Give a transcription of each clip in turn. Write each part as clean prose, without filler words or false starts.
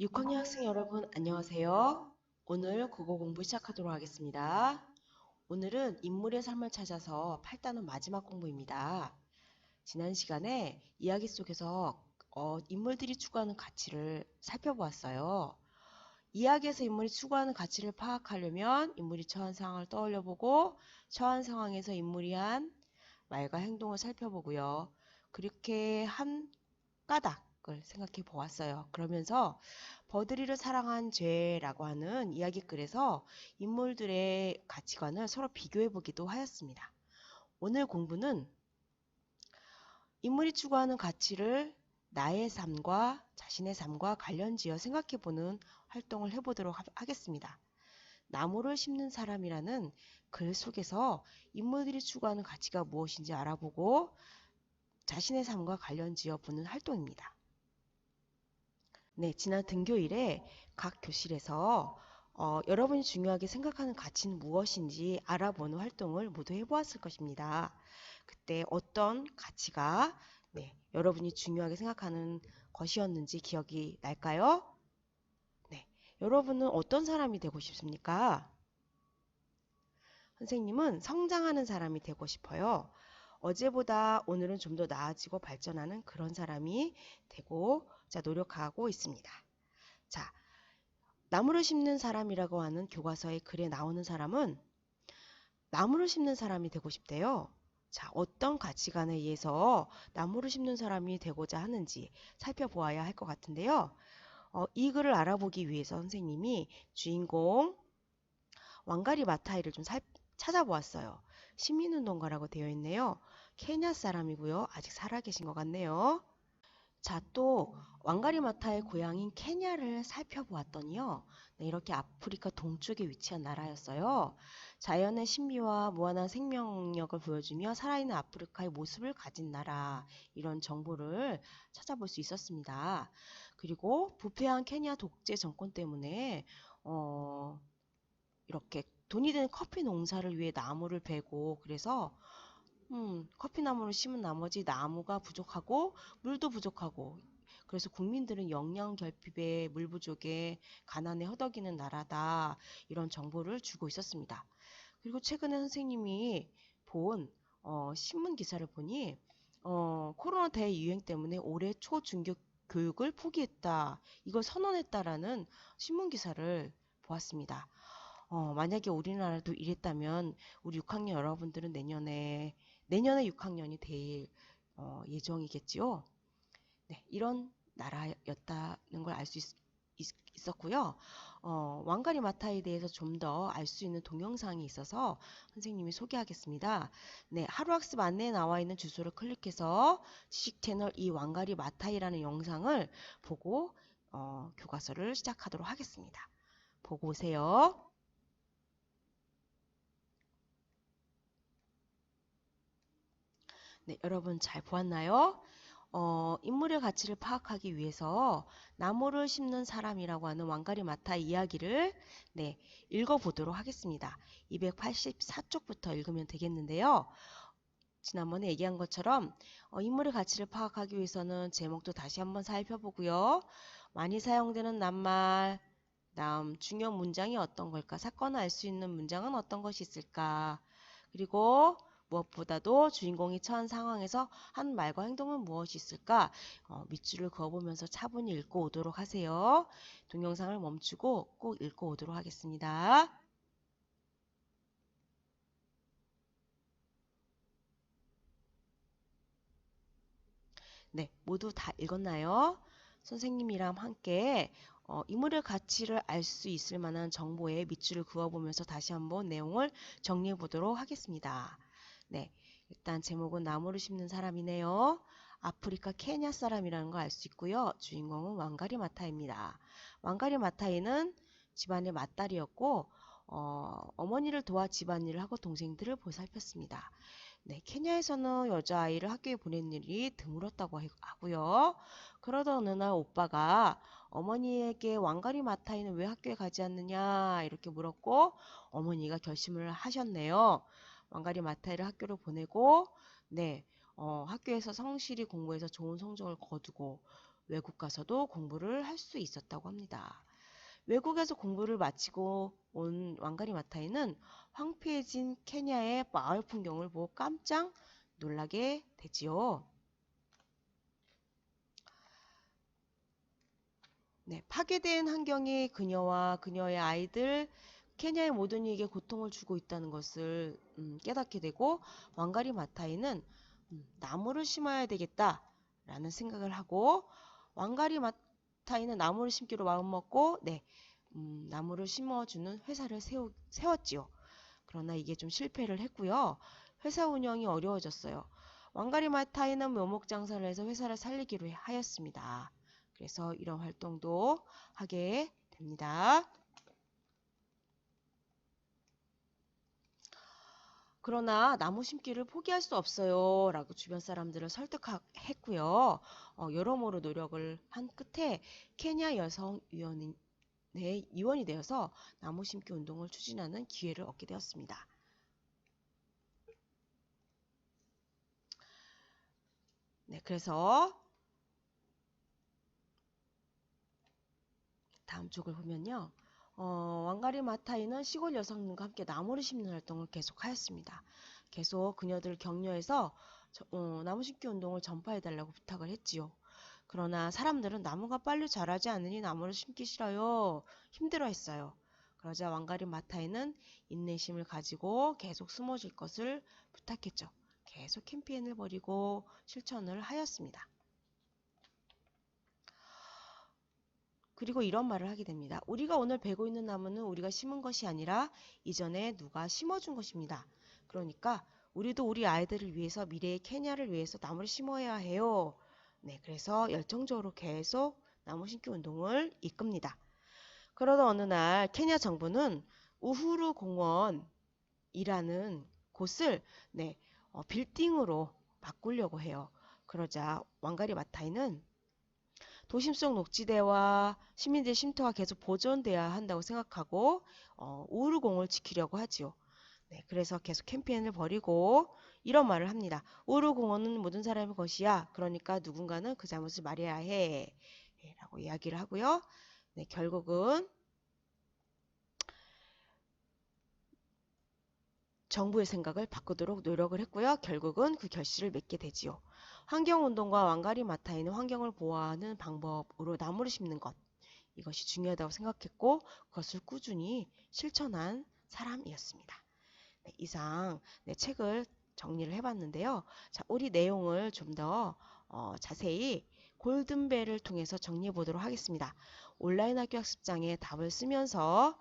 6학년 학생 여러분 안녕하세요. 오늘 국어 공부 시작하도록 하겠습니다. 오늘은 인물의 삶을 찾아서 8단원 마지막 공부입니다. 지난 시간에 이야기 속에서 인물들이 추구하는 가치를 살펴보았어요. 이야기에서 인물이 추구하는 가치를 파악하려면 인물이 처한 상황을 떠올려보고 처한 상황에서 인물이 한 말과 행동을 살펴보고요. 그렇게 한 까닭을 생각해 보았어요. 그러면서 버드리를 사랑한 죄라고 하는 이야기글에서 인물들의 가치관을 서로 비교해 보기도 하였습니다. 오늘 공부는 인물이 추구하는 가치를 나의 삶과 자신의 삶과 관련지어 생각해 보는 활동을 해보도록 하겠습니다. 나무를 심는 사람이라는 글 속에서 인물들이 추구하는 가치가 무엇인지 알아보고 자신의 삶과 관련지어 보는 활동입니다. 네, 지난 등교일에 각 교실에서 여러분이 중요하게 생각하는 가치는 무엇인지 알아보는 활동을 모두 해보았을 것입니다. 그때 어떤 가치가 여러분이 중요하게 생각하는 것이었는지 기억이 날까요? 네, 여러분은 어떤 사람이 되고 싶습니까? 선생님은 성장하는 사람이 되고 싶어요. 어제보다 오늘은 좀 더 나아지고 발전하는 그런 사람이 되고자 노력하고 있습니다. 자, 나무를 심는 사람이라고 하는 교과서의 글에 나오는 사람은 나무를 심는 사람이 되고 싶대요. 자, 어떤 가치관에 의해서 나무를 심는 사람이 되고자 하는지 살펴보아야 할 것 같은데요. 이 글을 알아보기 위해서 선생님이 주인공 왕가리 마타이를 좀 찾아보았어요. 시민운동가라고 되어 있네요. 케냐 사람이고요. 아직 살아계신 것 같네요. 자, 또 왕가리 마타의 고향인 케냐를 살펴보았더니요. 네, 이렇게 아프리카 동쪽에 위치한 나라였어요. 자연의 신비와 무한한 생명력을 보여주며 살아있는 아프리카의 모습을 가진 나라, 이런 정보를 찾아볼 수 있었습니다. 그리고 부패한 케냐 독재 정권 때문에 이렇게 돈이 되는 커피 농사를 위해 나무를 베고 그래서 커피나무를 심은 나머지 나무가 부족하고 물도 부족하고 그래서 국민들은 영양 결핍에 물 부족에 가난에 허덕이는 나라다 이런 정보를 주고 있었습니다. 그리고 최근에 선생님이 본 신문 기사를 보니 코로나 대유행 때문에 올해 초중교 교육을 포기했다 이걸 선언했다라는 신문 기사를 보았습니다. 만약에 우리나라도 이랬다면 우리 6학년 여러분들은 내년에 6학년이 될 예정이겠지요. 네, 이런 나라였다는 걸 알 수 있었고요. 왕가리 마타에 대해서 좀 더 알 수 있는 동영상이 있어서 선생님이 소개하겠습니다. 네, 하루학습 안내에 나와 있는 주소를 클릭해서 지식 채널 이 왕가리 마타이라는 영상을 보고 교과서를 시작하도록 하겠습니다. 보고 오세요. 네, 여러분 잘 보았나요? 인물의 가치를 파악하기 위해서 나무를 심는 사람이라고 하는 왕가리 마타 이야기를 읽어보도록 하겠습니다. 284쪽부터 읽으면 되겠는데요. 지난번에 얘기한 것처럼 인물의 가치를 파악하기 위해서는 제목도 다시 한번 살펴보고요. 많이 사용되는 낱말, 다음 중요 문장이 어떤 걸까? 사건을 알 수 있는 문장은 어떤 것이 있을까? 그리고 무엇보다도 주인공이 처한 상황에서 한 말과 행동은 무엇이 있을까? 밑줄을 그어보면서 차분히 읽고 오도록 하세요. 동영상을 멈추고 꼭 읽고 오도록 하겠습니다. 네, 모두 다 읽었나요? 선생님이랑 함께 인물의 가치를 알 수 있을 만한 정보에 밑줄을 그어보면서 다시 한번 내용을 정리해 보도록 하겠습니다. 네, 일단 제목은 나무를 심는 사람이네요. 아프리카 케냐 사람이라는 걸 알 수 있고요. 주인공은 왕가리 마타입니다. 왕가리 마타이는 집안의 맏딸이었고 어머니를 도와 집안일을 하고 동생들을 보살폈습니다. 네, 케냐에서는 여자아이를 학교에 보낸 일이 드물었다고 하고요. 그러던 어느 날 오빠가 어머니에게 왕가리 마타이는 왜 학교에 가지 않느냐 이렇게 물었고 어머니가 결심을 하셨네요. 왕가리 마타이를 학교로 보내고 학교에서 성실히 공부해서 좋은 성적을 거두고 외국 가서도 공부를 할 수 있었다고 합니다. 외국에서 공부를 마치고 온 왕가리 마타이는 황폐해진 케냐의 마을 풍경을 보고 깜짝 놀라게 되지요. 네, 파괴된 환경이 그녀와 그녀의 아이들, 케냐의 모든 이에게 고통을 주고 있다는 것을 깨닫게 되고 왕가리 마타이는 나무를 심어야 되겠다라는 생각을 하고 왕가리 마타이는 나무를 심기로 마음먹고 나무를 심어주는 회사를 세웠지요. 그러나 이게 좀 실패를 했고요. 회사 운영이 어려워졌어요. 왕가리 마타이는 묘목 장사를 해서 회사를 살리기로 하였습니다. 그래서 이런 활동도 하게 됩니다. 그러나 나무 심기를 포기할 수 없어요 라고 주변 사람들을 설득했고요. 여러모로 노력을 한 끝에 케냐 여성위원회 위원이 되어서 나무 심기 운동을 추진하는 기회를 얻게 되었습니다. 네, 그래서 다음 쪽을 보면요. 왕가리 마타이는 시골 여성들과 함께 나무를 심는 활동을 계속하였습니다. 계속 그녀들을 격려해서 나무 심기 운동을 전파해달라고 부탁을 했지요. 그러나 사람들은 나무가 빨리 자라지 않으니 나무를 심기 싫어요. 힘들어했어요. 그러자 왕가리 마타이는 인내심을 가지고 계속 숨어질 것을 부탁했죠. 계속 캠페인을 벌이고 실천을 하였습니다. 그리고 이런 말을 하게 됩니다. 우리가 오늘 베고 있는 나무는 우리가 심은 것이 아니라 이전에 누가 심어준 것입니다. 그러니까 우리도 우리 아이들을 위해서 미래의 케냐를 위해서 나무를 심어야 해요. 네, 그래서 열정적으로 계속 나무 심기 운동을 이끕니다. 그러던 어느 날 케냐 정부는 우후루 공원이라는 곳을 빌딩으로 바꾸려고 해요. 그러자 왕가리 마타이는 도심 속 녹지대와 시민들의 쉼터가 계속 보존돼야 한다고 생각하고 우루공을 지키려고 하지요. 네, 그래서 계속 캠페인을 벌이고 이런 말을 합니다. 우루공원은 모든 사람의 것이야. 그러니까 누군가는 그 잘못을 말해야 해. 라고 이야기를 하고요. 네, 결국은 정부의 생각을 바꾸도록 노력을 했고요. 결국은 그 결실을 맺게 되지요. 환경운동과 왕가리 마타이는 환경을 보호하는 방법으로 나무를 심는 것. 이것이 중요하다고 생각했고 그것을 꾸준히 실천한 사람이었습니다. 네, 이상 책을 정리를 해봤는데요. 자, 우리 내용을 좀 더 자세히 골든벨을 통해서 정리해 보도록 하겠습니다. 온라인 학교 학습장에 답을 쓰면서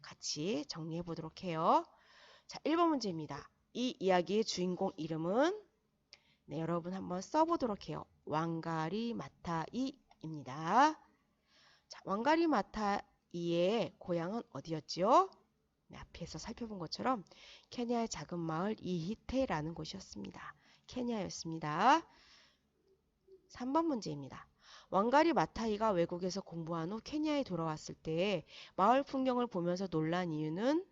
같이 정리해 보도록 해요. 자, 1번 문제입니다. 이 이야기의 주인공 이름은 여러분 한번 써보도록 해요. 왕가리 마타이입니다. 자, 왕가리 마타이의 고향은 어디였지요? 네, 앞에서 살펴본 것처럼 케냐의 작은 마을 이히테라는 곳이었습니다. 케냐였습니다. 3번 문제입니다. 왕가리 마타이가 외국에서 공부한 후 케냐에 돌아왔을 때 마을 풍경을 보면서 놀란 이유는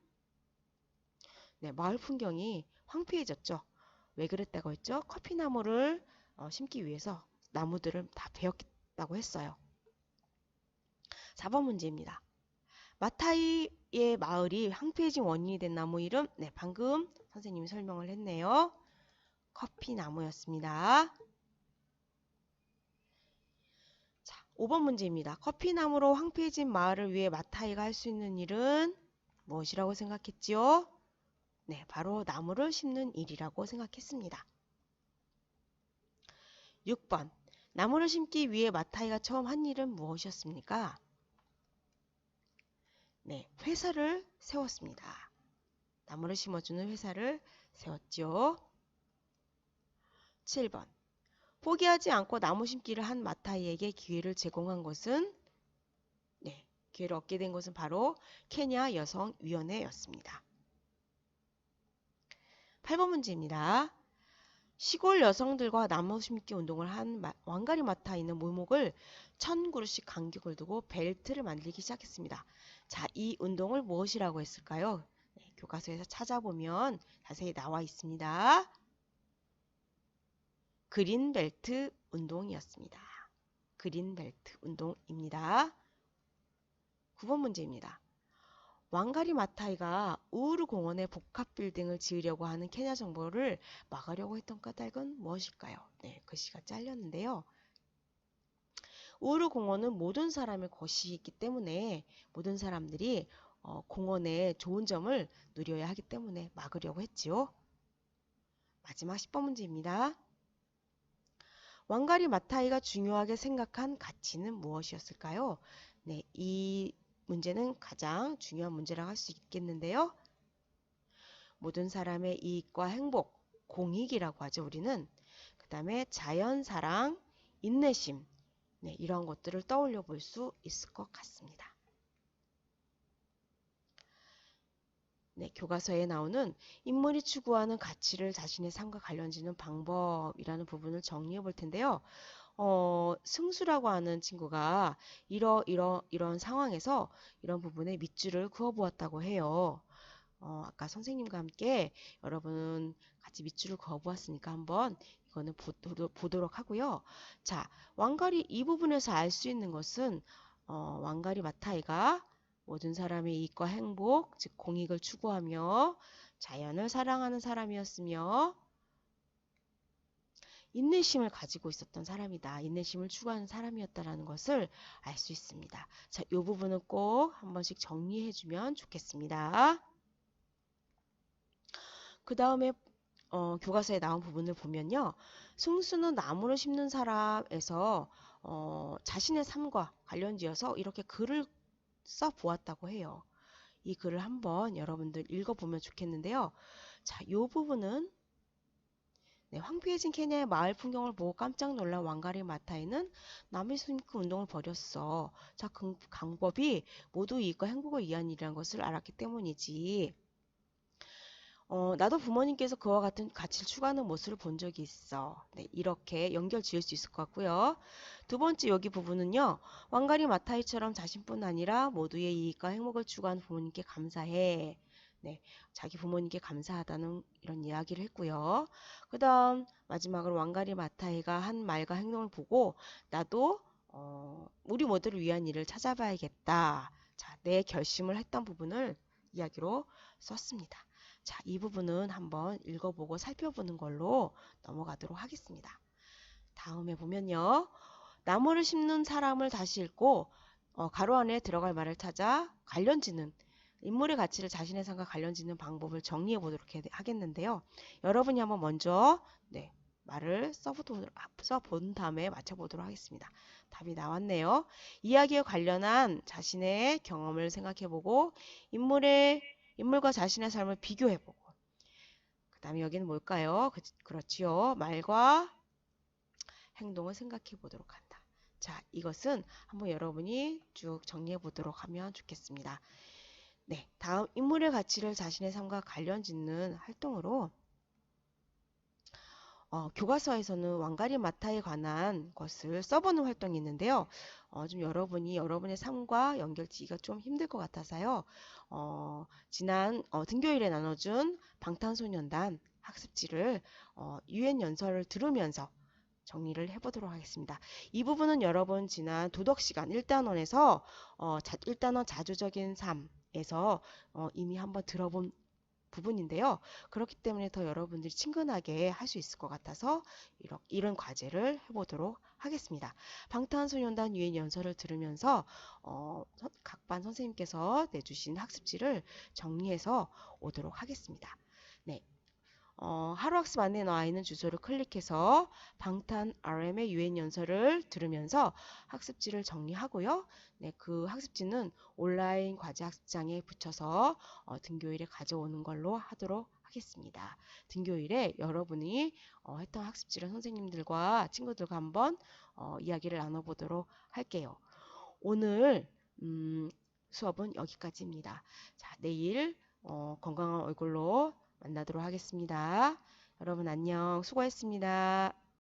마을 풍경이 황폐해졌죠. 왜 그랬다고 했죠? 커피나무를 심기 위해서 나무들을 다 베었다고 했어요. 4번 문제입니다. 마타이의 마을이 황폐해진 원인이 된 나무 이름 방금 선생님이 설명을 했네요. 커피나무였습니다. 자, 5번 문제입니다. 커피나무로 황폐해진 마을을 위해 마타이가 할 수 있는 일은 무엇이라고 생각했지요? 네, 바로 나무를 심는 일이라고 생각했습니다. 6번. 나무를 심기 위해 마타이가 처음 한 일은 무엇이었습니까? 네, 회사를 세웠습니다. 나무를 심어주는 회사를 세웠죠. 7번. 포기하지 않고 나무 심기를 한 마타이에게 기회를 제공한 것은 기회를 얻게 된 것은 바로 케냐 여성위원회였습니다. 8번 문제입니다. 시골 여성들과 나무 심기 운동을 한 왕가리 마타이는 묘목을 1000그루씩 간격을 두고 벨트를 만들기 시작했습니다. 자, 이 운동을 무엇이라고 했을까요? 교과서에서 찾아보면 자세히 나와 있습니다. 그린벨트 운동이었습니다. 그린벨트 운동입니다. 9번 문제입니다. 왕가리 마타이가 우우루 공원에 복합 빌딩을 지으려고 하는 케냐 정부를 막으려고 했던 까닭은 무엇일까요? 네, 글씨가 잘렸는데요. 우우루 공원은 모든 사람의 것이기 때문에 모든 사람들이 공원의 좋은 점을 누려야 하기 때문에 막으려고 했지요. 마지막 10번 문제입니다. 왕가리 마타이가 중요하게 생각한 가치는 무엇이었을까요? 네, 이 문제는 가장 중요한 문제라고 할 수 있겠는데요. 모든 사람의 이익과 행복, 공익이라고 하죠, 우리는. 그 다음에 자연사랑, 인내심, 네, 이런 것들을 떠올려 볼 수 있을 것 같습니다. 네, 교과서에 나오는 인물이 추구하는 가치를 자신의 삶과 관련지는 방법이라는 부분을 정리해 볼 텐데요. 승수라고 하는 친구가 이런 상황에서 이런 부분에 밑줄을 그어 보았다고 해요. 아까 선생님과 함께 여러분 같이 밑줄을 그어 보았으니까 한번 이거는 보도록 하고요. 자, 왕가리 이 부분에서 알 수 있는 것은 왕가리 마타이가 모든 사람의 이익과 행복, 즉 공익을 추구하며 자연을 사랑하는 사람이었으며 인내심을 가지고 있었던 사람이다. 인내심을 추구하는 사람이었다라는 것을 알 수 있습니다. 자, 이 부분은 꼭 한 번씩 정리해 주면 좋겠습니다. 그 다음에 교과서에 나온 부분을 보면요. 승수는 나무를 심는 사람에서 자신의 삶과 관련지어서 이렇게 글을 써 보았다고 해요. 이 글을 한번 여러분들 읽어보면 좋겠는데요. 자, 이 부분은 네, 황폐해진 케냐의 마을 풍경을 보고 깜짝 놀란 왕가리 마타이는 나무 심기 운동을 벌였어. 자, 그 방법이 모두 이익과 행복을 위한 일이라는 것을 알았기 때문이지. 나도 부모님께서 그와 같은 가치를 추구하는 모습을 본 적이 있어. 네, 이렇게 연결 지을 수 있을 것 같고요. 두 번째 여기 부분은요. 왕가리 마타이처럼 자신뿐 아니라 모두의 이익과 행복을 추구하는 부모님께 감사해. 네, 자기 부모님께 감사하다는 이런 이야기를 했고요. 그 다음 마지막으로 왕가리 마타이가 한 말과 행동을 보고 나도 우리 모두를 위한 일을 찾아봐야겠다. 자, 내 결심을 했던 부분을 이야기로 썼습니다. 자, 이 부분은 한번 읽어보고 살펴보는 걸로 넘어가도록 하겠습니다. 다음에 보면요. 나무를 심는 사람을 다시 읽고 가로 안에 들어갈 말을 찾아 관련지는 인물의 가치를 자신의 삶과 관련지는 방법을 정리해 보도록 하겠는데요. 여러분이 한번 먼저 네, 말을 써본 다음에 맞춰보도록 하겠습니다. 답이 나왔네요. 이야기에 관련한 자신의 경험을 생각해보고 인물과 자신의 삶을 비교해보고 그 다음에 여기는 뭘까요? 그렇지요. 말과 행동을 생각해 보도록 한다. 자, 이것은 한번 여러분이 쭉 왕정리해 보도록 하면 좋겠습니다. 네, 다음 인물의 가치를 자신의 삶과 관련 짓는 활동으로 교과서에서는 왕가리 마타에 관한 것을 써보는 활동이 있는데요. 좀 여러분이 여러분의 삶과 연결지기가 좀 힘들 것 같아서요. 지난 등교일에 나눠준 방탄소년단 학습지를 유엔 연설을 들으면서 정리를 해보도록 하겠습니다. 이 부분은 여러분 지난 도덕시간 1단원에서 1단원 자주적인 삶에서 이미 한번 들어본 부분인데요. 그렇기 때문에 더 여러분들이 친근하게 할 수 있을 것 같아서 이런 과제를 해보도록 하겠습니다. 방탄소년단 유엔 연설을 들으면서 각 반 선생님께서 내주신 학습지를 정리해서 오도록 하겠습니다. 네. 하루학습 안에 나와 있는 주소를 클릭해서 방탄 RM의 유엔 연설을 들으면서 학습지를 정리하고요. 네, 그 학습지는 온라인 과제 학습장에 붙여서 등교일에 가져오는 걸로 하도록 하겠습니다. 등교일에 여러분이 했던 학습지를 선생님들과 친구들과 한번 이야기를 나눠보도록 할게요. 오늘 수업은 여기까지입니다. 자, 내일 건강한 얼굴로 만나도록 하겠습니다. 여러분 안녕. 수고했습니다.